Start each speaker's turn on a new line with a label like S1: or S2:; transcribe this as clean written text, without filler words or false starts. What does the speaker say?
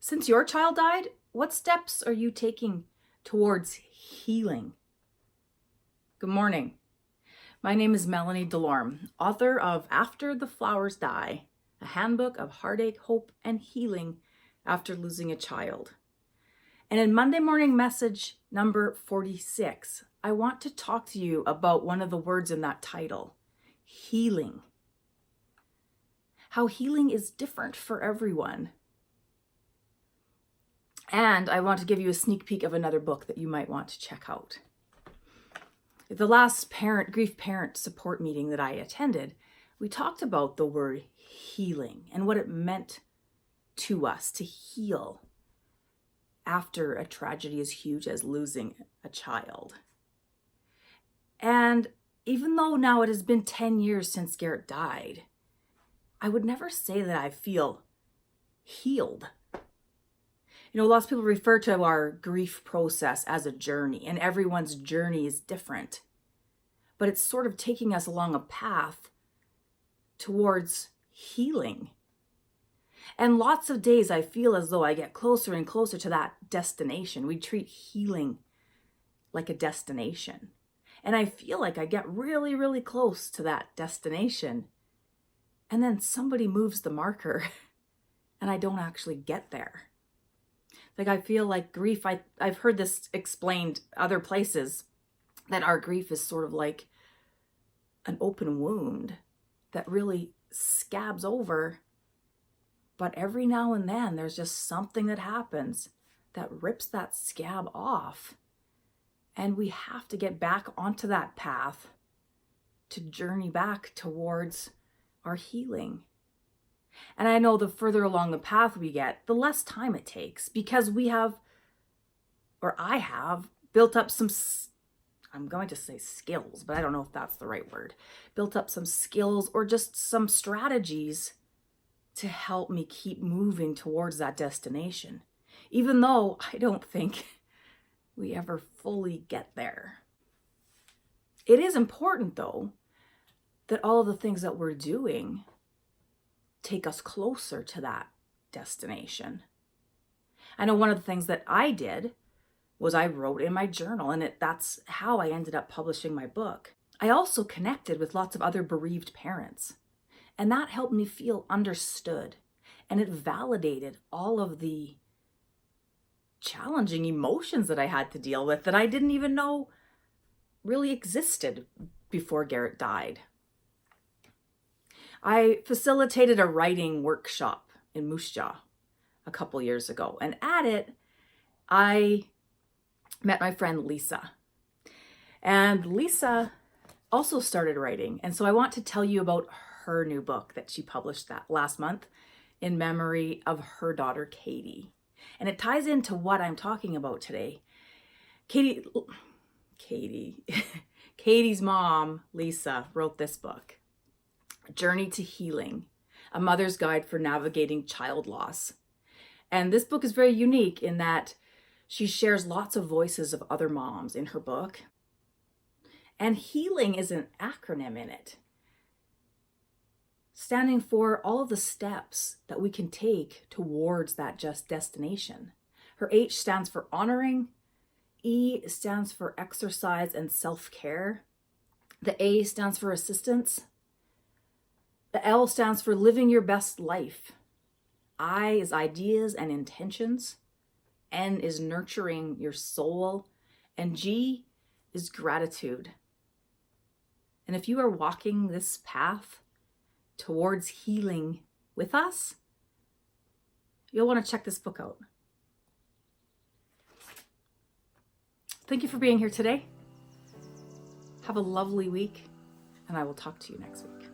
S1: Since your child died, what steps are you taking towards healing? Good morning. My name is Melanie Delorme, author of After the Flowers Die, a handbook of heartache, hope, and healing after losing a child. And in Monday Morning Message number 46, I want to talk to you about one of the words in that title, healing. How healing is different for everyone. And I want to give you a sneak peek of another book that you might want to check out. At the last grief parent support meeting that I attended, we talked about the word healing and what it meant to us to heal after a tragedy as huge as losing a child. And even though now it has been 10 years since Garrett died, I would never say that I feel healed. You know, lots of people refer to our grief process as a journey, and everyone's journey is different. But it's sort of taking us along a path towards healing. And lots of days I feel as though I get closer and closer to that destination. We treat healing like a destination. And I feel like I get really, really close to that destination. And then somebody moves the marker and I don't actually get there. Like I feel like grief, I've heard this explained other places, that our grief is sort of like an open wound that really scabs over. But every now and then there's just something that happens that rips that scab off. And we have to get back onto that path to journey back towards our healing. And I know the further along the path we get, the less time it takes, because I have built up some, I'm going to say skills, but I don't know if that's the right word, built up some skills or just some strategies to help me keep moving towards that destination, even though I don't think we ever fully get there. It is important, though, that all of the things that we're doing take us closer to that destination. I know one of the things that I did was I wrote in my journal, and that's how I ended up publishing my book. I also connected with lots of other bereaved parents, and that helped me feel understood, and it validated all of the challenging emotions that I had to deal with that I didn't even know really existed before Garrett died. I facilitated a writing workshop in Moose Jaw a couple years ago, and at it, I met my friend Lisa. And Lisa also started writing, and so I want to tell you about her new book that she published that last month in memory of her daughter, Katie. And it ties into what I'm talking about today. Katie's mom, Lisa, wrote this book, Journey to Healing, A Mother's Guide for Navigating Child Loss. And this book is very unique in that she shares lots of voices of other moms in her book. And healing is an acronym in it, standing for all of the steps that we can take towards that just destination. Her H stands for honoring, E stands for exercise and self-care, the A stands for assistance, the L stands for living your best life, I is ideas and intentions, N is nurturing your soul, and G is gratitude. And if you are walking this path towards healing with us, you'll want to check this book out. Thank you for being here today. Have a lovely week, and I will talk to you next week.